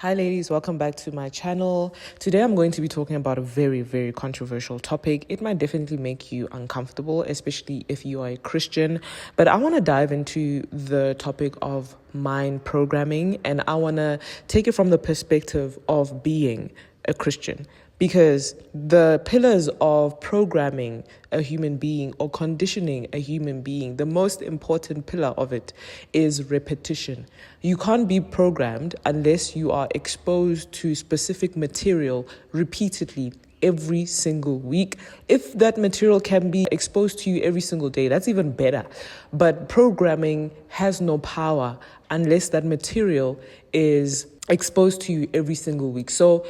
Hi ladies, welcome back to my channel. Today I'm going to be talking about a very, very controversial topic. It might definitely make you uncomfortable, especially if you are a Christian. But I want to dive into the topic of mind programming, and I want to take it from the perspective of being a Christian. Because the pillars of programming a human being or conditioning a human being, the most important pillar of it is repetition. You can't be programmed unless you are exposed to specific material repeatedly every single week. If that material can be exposed to you every single day, that's even better. But programming has no power unless that material is exposed to you every single week. So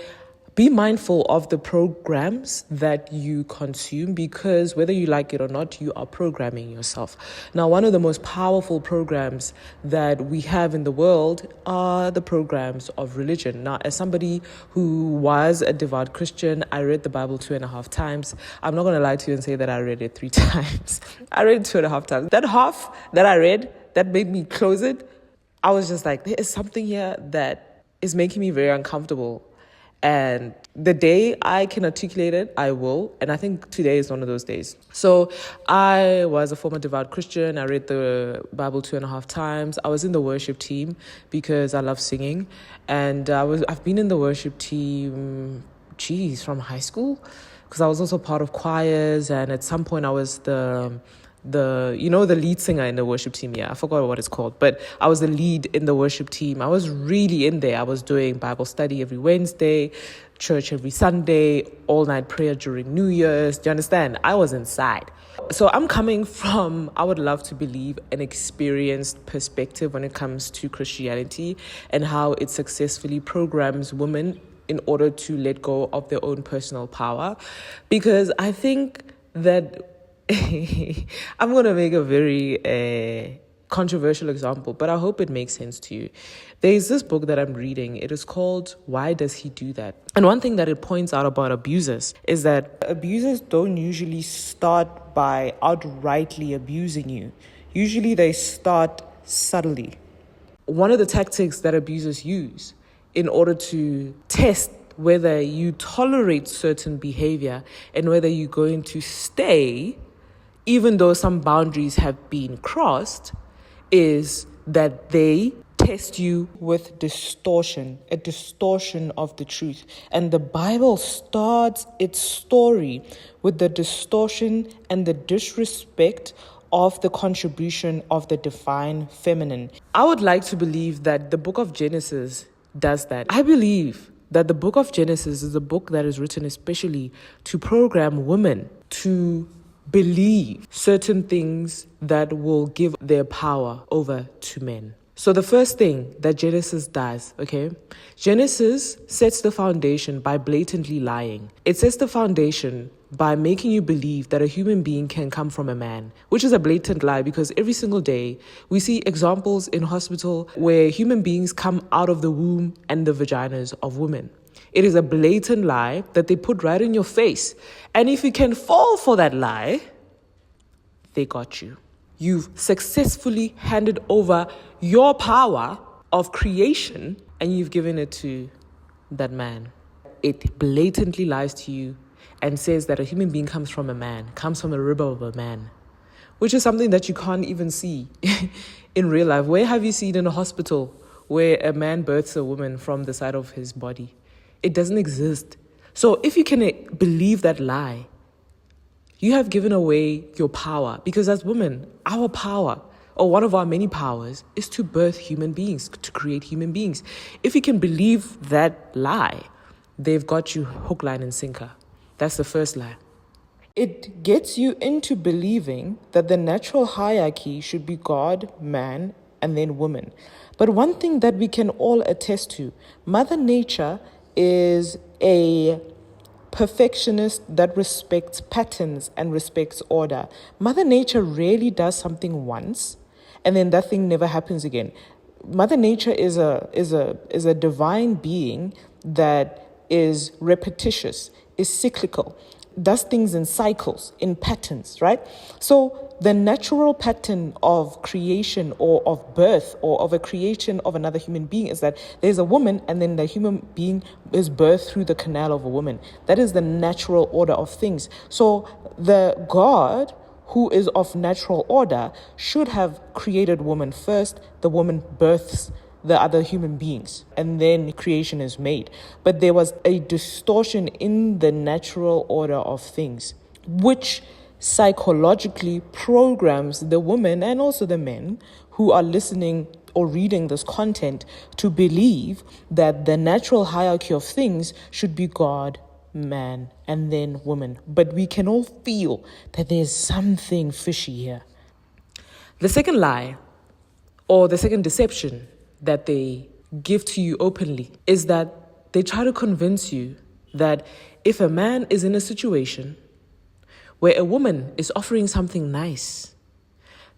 be mindful of the programs that you consume, because whether you like it or not, you are programming yourself. Now, one of the most powerful programs that we have in the world are the programs of religion. Now, as somebody who was a devout Christian, I read the Bible 2.5 times. I'm not going to lie to you and say that I read it 3 times. I read it 2.5 times. That half that I read, that made me close it, I was just like, there is something here that is making me very uncomfortable. And the day I can articulate it, I will. And I think today is one of those days. So I was a former devout Christian. I read the Bible 2.5 times. I was in the worship team because I love singing. And I've been in the worship team, from high school. Because I was also part of choirs. And at some point I was the lead singer in the worship team. I forgot what it's called, but I was the lead in the worship team. I was really in there. I was doing Bible study every Wednesday, church every Sunday, all night prayer during New Year's. Do you understand? I was inside. So I'm coming from, I would love to believe, an experienced perspective when it comes to Christianity and how it successfully programs women in order to let go of their own personal power. Because I think that I'm going to make a very controversial example, but I hope it makes sense to you. There's this book that I'm reading. It is called Why Does He Do That? And one thing that it points out about abusers is that abusers don't usually start by outrightly abusing you. Usually they start subtly. One of the tactics that abusers use in order to test whether you tolerate certain behavior and whether you're going to stay even though some boundaries have been crossed, is that they test you with distortion, a distortion of the truth. And the Bible starts its story with the distortion and the disrespect of the contribution of the divine feminine. I would like to believe that the book of Genesis does that. I believe that the book of Genesis is a book that is written especially to program women to believe certain things that will give their power over to men. So the first thing that Genesis does, Genesis sets the foundation by blatantly lying. It sets the foundation by making you believe that a human being can come from a man, which is a blatant lie, because every single day we see examples in hospital where human beings come out of the womb and the vaginas of women. It is a blatant lie that they put right in your face. And if you can fall for that lie, they got you. You've successfully handed over your power of creation and you've given it to that man. It blatantly lies to you and says that a human being comes from a man, comes from the rib of a man, which is something that you can't even see in real life. Where have you seen in a hospital where a man births a woman from the side of his body? It doesn't exist. So if you can believe that lie, you have given away your power. Because as women, our power, or one of our many powers, is to birth human beings, to create human beings. If you can believe that lie, they've got you hook, line, and sinker. That's the first lie. It gets you into believing that the natural hierarchy should be God, man, and then woman. But one thing that we can all attest to, Mother Nature is a perfectionist that respects patterns and respects order. Mother Nature rarely does something once and then that thing never happens again. Mother Nature is a divine being that is repetitious, is cyclical, does things in cycles, in patterns, right? So the natural pattern of creation or of birth or of a creation of another human being is that there's a woman and then the human being is birthed through the canal of a woman. That is the natural order of things. So the God who is of natural order should have created woman first. The woman births the other human beings, and then creation is made. But there was a distortion in the natural order of things, which psychologically programs the women and also the men who are listening or reading this content to believe that the natural hierarchy of things should be God, man, and then woman. But we can all feel that there's something fishy here. The second lie, or the second deception that they give to you openly, is that they try to convince you that if a man is in a situation where a woman is offering something nice,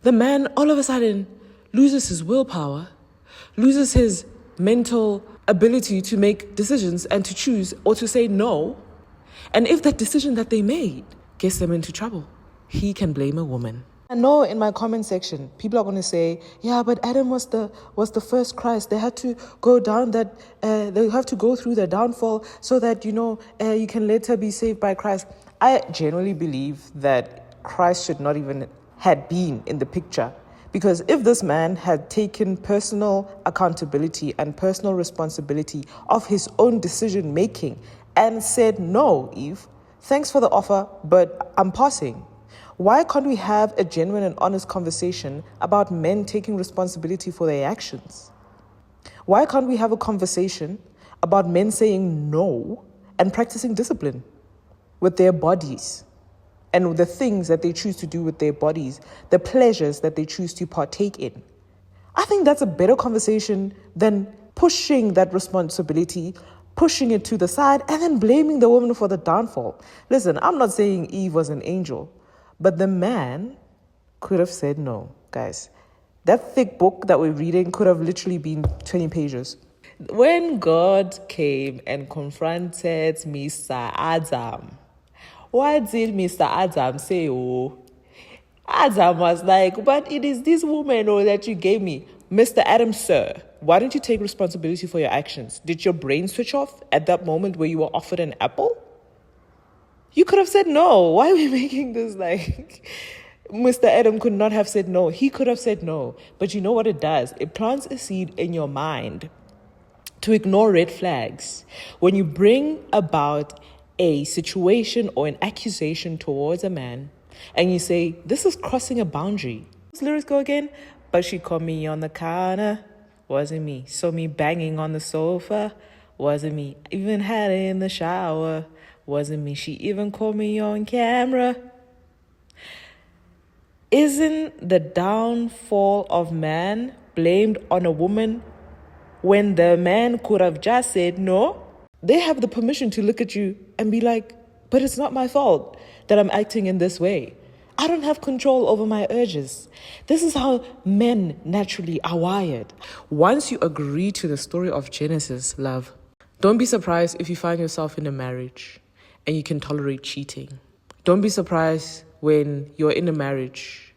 the man all of a sudden loses his willpower, loses his mental ability to make decisions and to choose or to say no. And if that decision that they made gets them into trouble, he can blame a woman. I know in my comment section, people are going to say, yeah, but Adam was the first Christ. They had to go down they have to go through the downfall so that, you can later be saved by Christ. I genuinely believe that Christ should not even had been in the picture. Because if this man had taken personal accountability and personal responsibility of his own decision making and said, no, Eve, thanks for the offer, but I'm passing. Why can't we have a genuine and honest conversation about men taking responsibility for their actions? Why can't we have a conversation about men saying no and practicing discipline with their bodies and the things that they choose to do with their bodies, the pleasures that they choose to partake in? I think that's a better conversation than pushing that responsibility, pushing it to the side, and then blaming the woman for the downfall. Listen, I'm not saying Eve was an angel, but the man could have said no, guys. That thick book that we're reading could have literally been 20 pages. When God came and confronted Mr. Adam, what did Mr. Adam say? Oh, Adam was like, but it is this woman that you gave me. Mr. Adam, sir, why don't you take responsibility for your actions? Did your brain switch off at that moment where you were offered an apple? You could have said no. Why are we making this like Mr. Adam could not have said no? He could have said no. But you know what it does? It plants a seed in your mind to ignore red flags. When you bring about a situation or an accusation towards a man and you say, this is crossing a boundary. Those lyrics go again. But she caught me on the counter. Wasn't me. Saw me banging on the sofa. Wasn't me. Even had it in the shower. Wasn't me. She even caught me on camera. Isn't the downfall of man blamed on a woman when the man could have just said no? They have the permission to look at you and be like, but it's not my fault that I'm acting in this way. I don't have control over my urges. This is how men naturally are wired. Once you agree to the story of Genesis, love, don't be surprised if you find yourself in a marriage and you can tolerate cheating. Don't be surprised when you're in a marriage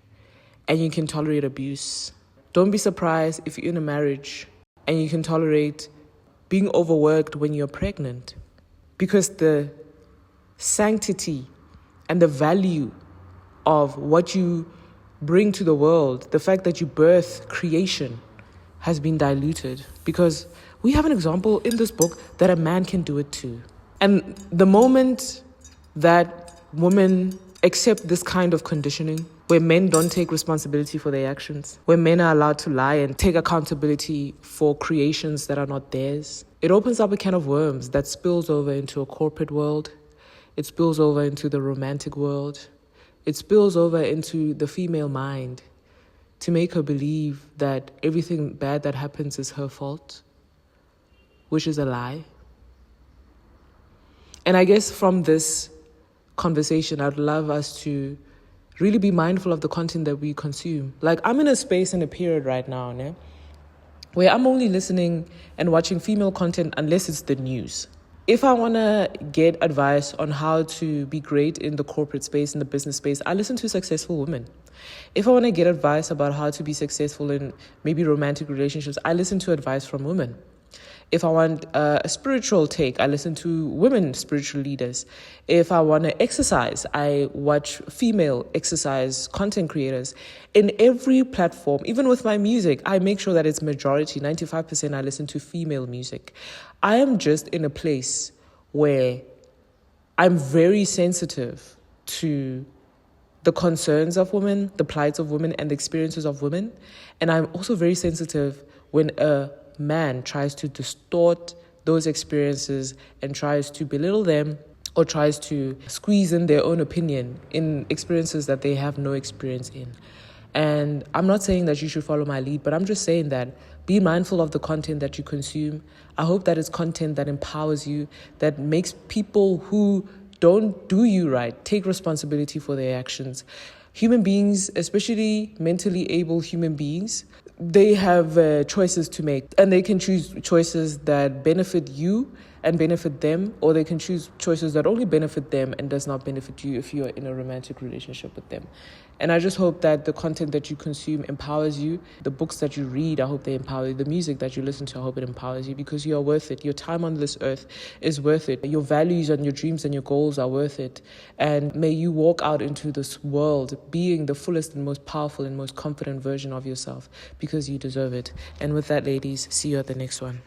and you can tolerate abuse. Don't be surprised if you're in a marriage and you can tolerate being overworked when you're pregnant. Because the sanctity and the value of what you bring to the world, the fact that you birth creation, has been diluted. Because we have an example in this book that a man can do it too. And the moment that women accept this kind of conditioning, where men don't take responsibility for their actions, where men are allowed to lie and take accountability for creations that are not theirs, it opens up a can of worms that spills over into a corporate world. It spills over into the romantic world. It spills over into the female mind to make her believe that everything bad that happens is her fault, which is a lie. And I guess from this conversation, I'd love us to really be mindful of the content that we consume. Like, I'm in a space and a period right now, where I'm only listening and watching female content unless it's the news. If I want to get advice on how to be great in the corporate space, in the business space, I listen to successful women. If I want to get advice about how to be successful in maybe romantic relationships, I listen to advice from women. If I want a spiritual take, I listen to women spiritual leaders. If I want to exercise, I watch female exercise content creators. In every platform, even with my music, I make sure that it's majority, 95% I listen to female music. I am just in a place where I'm very sensitive to the concerns of women, the plights of women, and the experiences of women. And I'm also very sensitive when a man tries to distort those experiences and tries to belittle them or tries to squeeze in their own opinion in experiences that they have no experience in. And I'm not saying that you should follow my lead, but I'm just saying that be mindful of the content that you consume. I hope that it's content that empowers you, that makes people who don't do you right take responsibility for their actions. Human beings, especially mentally able human beings, they have choices to make, and they can choose choices that benefit you and benefit them, or they can choose choices that only benefit them and does not benefit you if you are in a romantic relationship with them. And I just hope that the content that you consume empowers you. The books that you read, I hope they empower you. The music that you listen to, I hope it empowers you, because you are worth it. Your time on this earth is worth it. Your values and your dreams and your goals are worth it. And may you walk out into this world being the fullest and most powerful and most confident version of yourself, because you deserve it. And with that, ladies, see you at the next one.